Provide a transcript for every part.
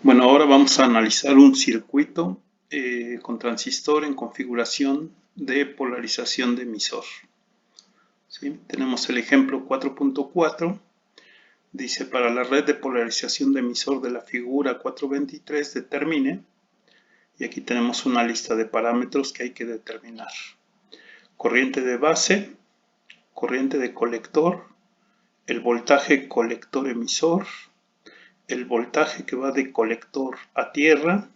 Bueno, ahora vamos a analizar un circuito con transistor en configuración de polarización de emisor. ¿Sí? Tenemos el ejemplo 4.4. Dice, para la red de polarización de emisor de la figura 423 determine, y aquí tenemos una lista de parámetros que hay que determinar. Corriente de base, corriente de colector, el voltaje colector emisor, el voltaje que va de colector a tierra,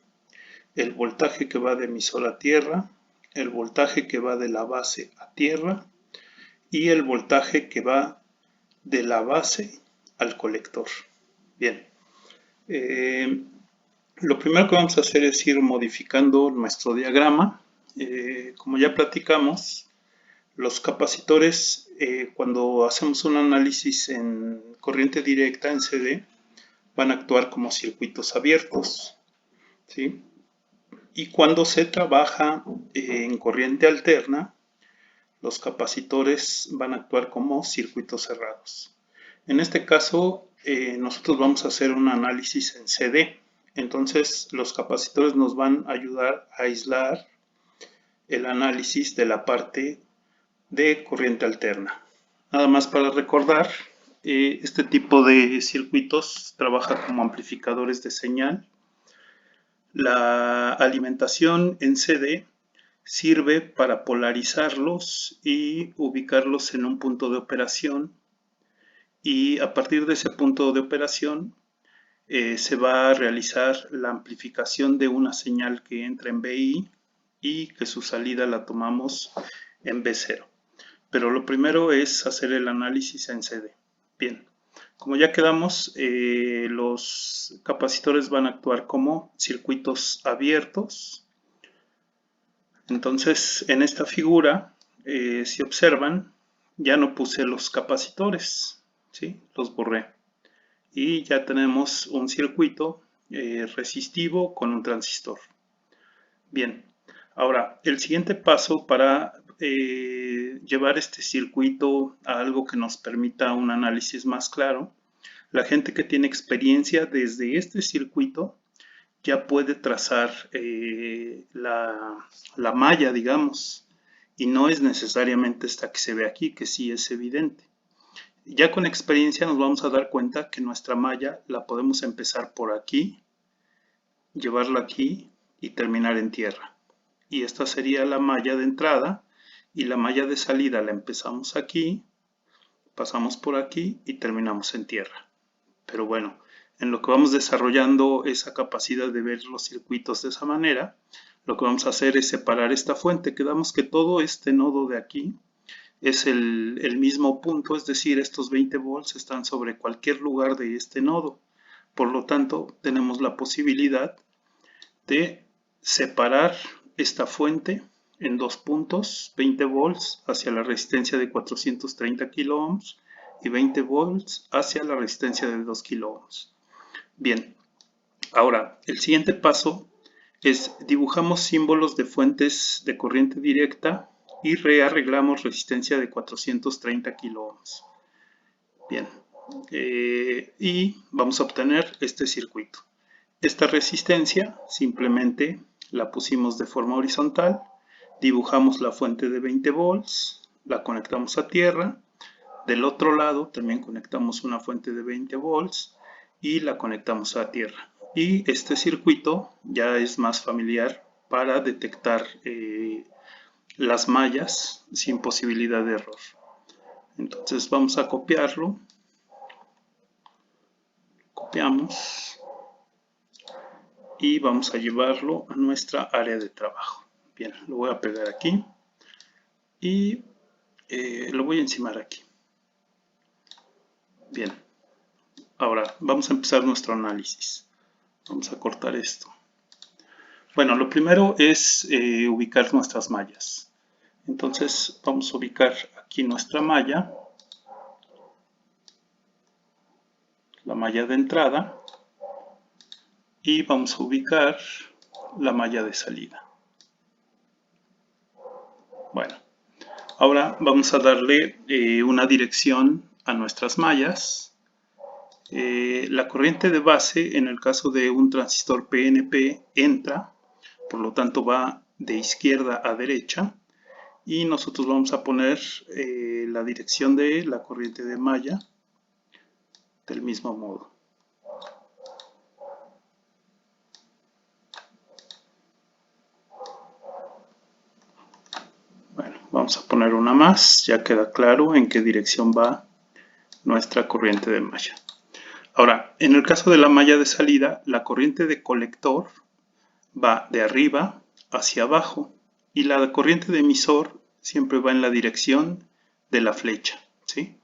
el voltaje que va de emisor a tierra, el voltaje que va de la base a tierra y el voltaje que va de la base al colector. Bien, lo primero que vamos a hacer es ir modificando nuestro diagrama. Como ya platicamos, los capacitores, cuando hacemos un análisis en corriente directa en CD, van a actuar como circuitos abiertos, ¿sí? Y cuando se trabaja en corriente alterna, los capacitores van a actuar como circuitos cerrados. En este caso, nosotros vamos a hacer un análisis en CD. Entonces, los capacitores nos van a ayudar a aislar el análisis de la parte de corriente alterna. Nada más para recordar, este tipo de circuitos trabaja como amplificadores de señal. La alimentación en CD sirve para polarizarlos y ubicarlos en un punto de operación, y a partir de ese punto de operación se va a realizar la amplificación de una señal que entra en BI y que su salida la tomamos en B0. Pero lo primero es hacer el análisis en CD. Bien, como ya quedamos, los capacitores van a actuar como circuitos abiertos. Entonces, en esta figura, si observan, ya no puse los capacitores, ¿sí? Los borré. Y ya tenemos un circuito resistivo con un transistor. Bien, ahora, el siguiente paso para llevar este circuito a algo que nos permita un análisis más claro, la gente que tiene experiencia desde este circuito ya puede trazar la malla, digamos, y no es necesariamente esta que se ve aquí, que sí es evidente. Ya con experiencia nos vamos a dar cuenta que nuestra malla la podemos empezar por aquí, llevarla aquí y terminar en tierra. Y esta sería la malla de entrada, y la malla de salida la empezamos aquí, pasamos por aquí y terminamos en tierra. Pero bueno, en lo que vamos desarrollando esa capacidad de ver los circuitos de esa manera, lo que vamos a hacer es separar esta fuente. Quedamos que todo este nodo de aquí es el mismo punto, es decir, estos 20 volts están sobre cualquier lugar de este nodo. Por lo tanto, tenemos la posibilidad de separar esta fuente en dos puntos, 20 volts hacia la resistencia de 430 kilo ohms y 20 volts hacia la resistencia de 2 kilo ohms. Bien, ahora el siguiente paso es dibujamos símbolos de fuentes de corriente directa y rearreglamos resistencia de 430 kilo ohms. Bien, y vamos a obtener este circuito. Esta resistencia simplemente la pusimos de forma horizontal, dibujamos la fuente de 20 volts, la conectamos a tierra, del otro lado también conectamos una fuente de 20 volts y la conectamos a tierra. Y este circuito ya es más familiar para detectar las mallas sin posibilidad de error. Entonces vamos a copiarlo, copiamos y vamos a llevarlo a nuestra área de trabajo. Bien, lo voy a pegar aquí y lo voy a encimar aquí. Bien, ahora vamos a empezar nuestro análisis. Vamos a cortar esto. Bueno, lo primero es ubicar nuestras mallas. Entonces vamos a ubicar aquí nuestra malla, la malla de entrada, y vamos a ubicar la malla de salida. Bueno, ahora vamos a darle una dirección a nuestras mallas La corriente de base, en el caso de un transistor PNP, entra, por lo tanto va de izquierda a derecha, y nosotros vamos a poner la dirección de la corriente de malla del mismo modo. Bueno, vamos a poner una más, ya queda claro en qué dirección va nuestra corriente de malla. Ahora, en el caso de la malla de salida, la corriente de colector va de arriba hacia abajo y la corriente de emisor siempre va en la dirección de la flecha, ¿sí?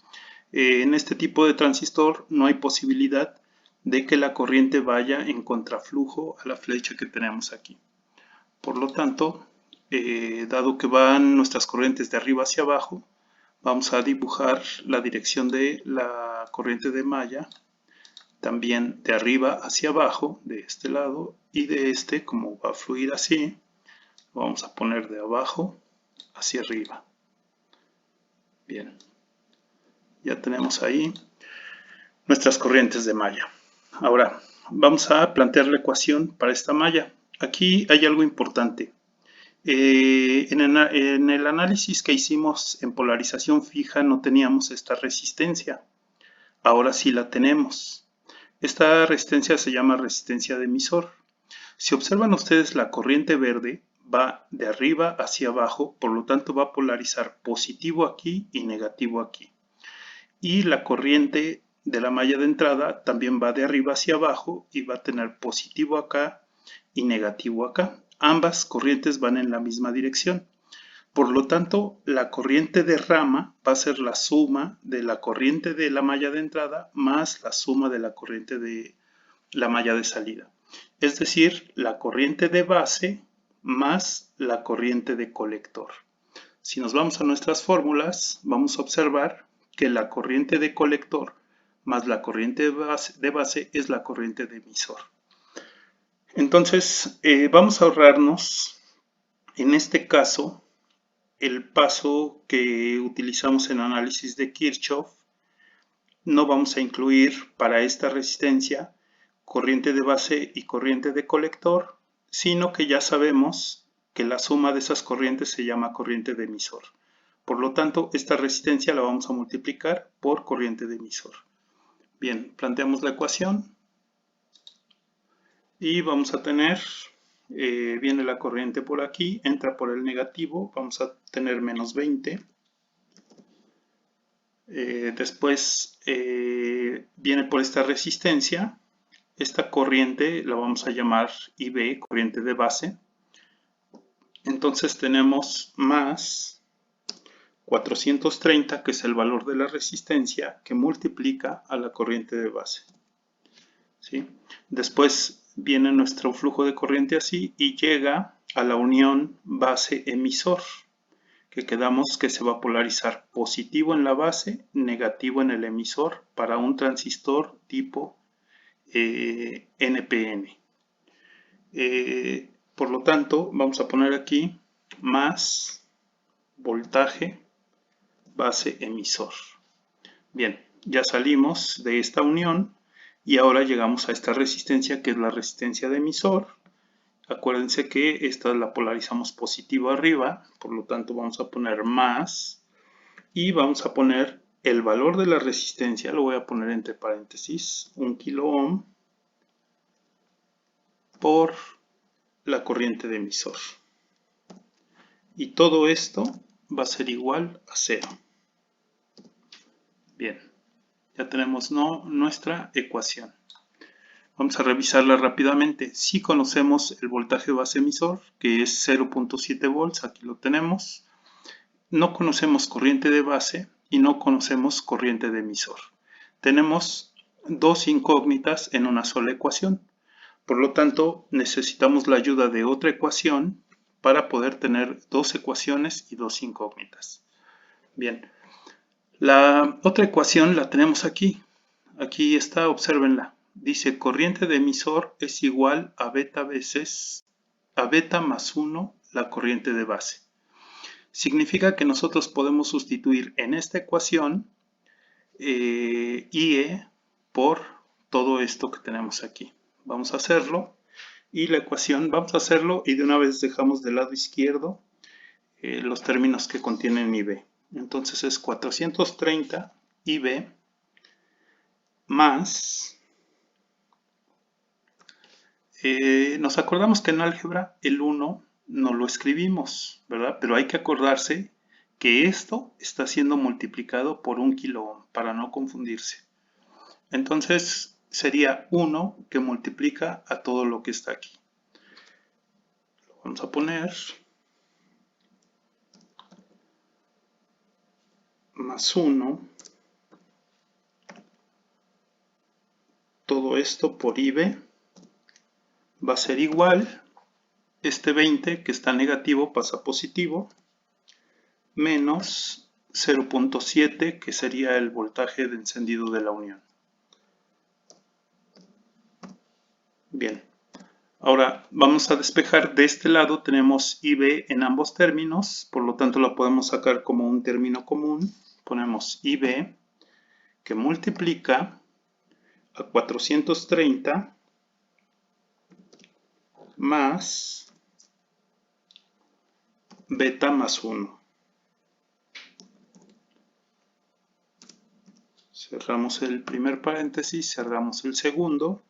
En este tipo de transistor no hay posibilidad de que la corriente vaya en contraflujo a la flecha que tenemos aquí. Por lo tanto, dado que van nuestras corrientes de arriba hacia abajo, vamos a dibujar la dirección de la corriente de malla también de arriba hacia abajo, de este lado, y de este, como va a fluir así, lo vamos a poner de abajo hacia arriba. Bien, ya tenemos ahí nuestras corrientes de malla. Ahora, vamos a plantear la ecuación para esta malla. Aquí hay algo importante. En el análisis que hicimos en polarización fija no teníamos esta resistencia. Ahora sí la tenemos. Esta resistencia se llama resistencia de emisor. Si observan ustedes, la corriente verde va de arriba hacia abajo, por lo tanto va a polarizar positivo aquí y negativo aquí. Y la corriente de la malla de entrada también va de arriba hacia abajo y va a tener positivo acá y negativo acá. Ambas corrientes van en la misma dirección. Por lo tanto, la corriente de rama va a ser la suma de la corriente de la malla de entrada más la suma de la corriente de la malla de salida. Es decir, la corriente de base más la corriente de colector. Si nos vamos a nuestras fórmulas, vamos a observar que la corriente de colector más la corriente de base es la corriente de emisor. Entonces, vamos a ahorrarnos, en este caso, el paso que utilizamos en análisis de Kirchhoff. No vamos a incluir para esta resistencia corriente de base y corriente de colector, sino que ya sabemos que la suma de esas corrientes se llama corriente de emisor. Por lo tanto, esta resistencia la vamos a multiplicar por corriente de emisor. Bien, planteamos la ecuación y vamos a tener, viene la corriente por aquí, entra por el negativo, vamos a tener menos 20. Después viene por esta resistencia. Esta corriente la vamos a llamar IB, corriente de base. Entonces tenemos más 430, que es el valor de la resistencia, que multiplica a la corriente de base. ¿Sí? Después viene nuestro flujo de corriente así y llega a la unión base-emisor, que quedamos que se va a polarizar positivo en la base, negativo en el emisor para un transistor tipo NPN. Por lo tanto, vamos a poner aquí más voltaje base emisor. Bien, ya salimos de esta unión y ahora llegamos a esta resistencia, que es la resistencia de emisor. Acuérdense que esta la polarizamos positivo arriba, por lo tanto vamos a poner más y vamos a poner el valor de la resistencia, lo voy a poner entre paréntesis, 1 kilo ohm por la corriente de emisor. Y todo esto va a ser igual a 0. Bien, ya tenemos nuestra ecuación. Vamos a revisarla rápidamente. Si conocemos el voltaje base emisor, que es 0.7 volts, aquí lo tenemos. No conocemos corriente de base y no conocemos corriente de emisor. Tenemos dos incógnitas en una sola ecuación. Por lo tanto, necesitamos la ayuda de otra ecuación para poder tener dos ecuaciones y dos incógnitas. Bien, la otra ecuación la tenemos aquí. Aquí está, obsérvenla. Dice corriente de emisor es igual a beta más 1 la corriente de base. Significa que nosotros podemos sustituir en esta ecuación IE por esto que tenemos aquí. Vamos a hacerlo y la ecuación, vamos a hacerlo y de una vez dejamos del lado izquierdo los términos que contienen IB. Entonces es 430 IB más, nos acordamos que en álgebra el 1 no lo escribimos, ¿verdad? Pero hay que acordarse que esto está siendo multiplicado por 1 kiloohm para no confundirse. Entonces sería 1 que multiplica a todo lo que está aquí. Lo vamos a poner más 1, todo esto por IB va a ser igual, este 20 que está negativo pasa a positivo, menos 0.7 que sería el voltaje de encendido de la unión. Bien, ahora vamos a despejar. De este lado tenemos IB en ambos términos, por lo tanto lo podemos sacar como un término común. Ponemos IB que multiplica a 430 más beta más 1. Cerramos el primer paréntesis, cerramos el segundo.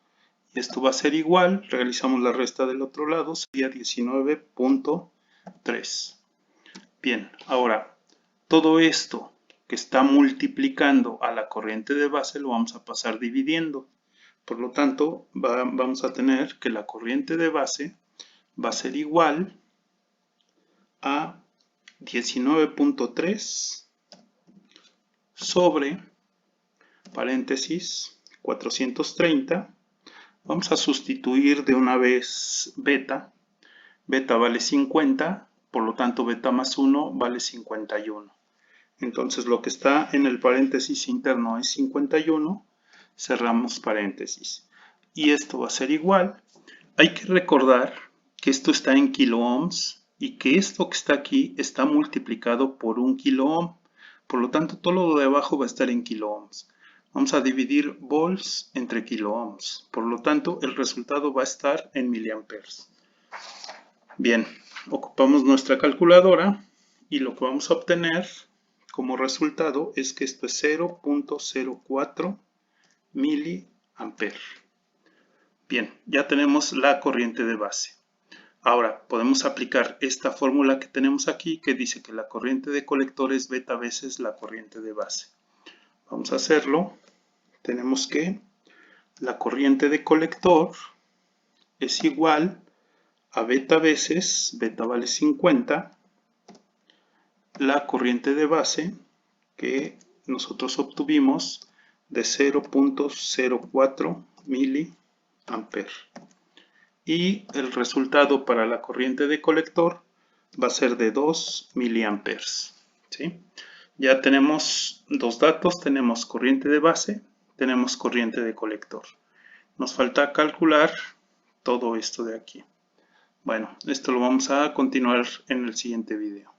Y esto va a ser igual, realizamos la resta del otro lado, sería 19.3. Bien, ahora, todo esto que está multiplicando a la corriente de base lo vamos a pasar dividiendo. Por lo tanto, vamos a tener que la corriente de base va a ser igual a 19.3 sobre, paréntesis, 430. Vamos a sustituir de una vez beta. Beta vale 50, por lo tanto beta más 1 vale 51. Entonces lo que está en el paréntesis interno es 51. Cerramos paréntesis. Y esto va a ser igual. Hay que recordar que esto está en kiloohms y que esto que está aquí está multiplicado por 1 kiloohm. Por lo tanto, todo lo de abajo va a estar en kiloohms. Vamos a dividir volts entre kiloohms. Por lo tanto, el resultado va a estar en miliamperes. Bien, ocupamos nuestra calculadora y lo que vamos a obtener como resultado es que esto es 0.04 miliamperes. Bien, ya tenemos la corriente de base. Ahora, podemos aplicar esta fórmula que tenemos aquí que dice que la corriente de colector es beta veces la corriente de base. Vamos a hacerlo. Tenemos que la corriente de colector es igual a beta veces, beta vale 50, la corriente de base que nosotros obtuvimos de 0.04 miliamperes. Y el resultado para la corriente de colector va a ser de 2 miliamperes. ¿Sí? Ya tenemos dos datos, tenemos corriente de base, tenemos corriente de colector. Nos falta calcular todo esto de aquí. Bueno, esto lo vamos a continuar en el siguiente video.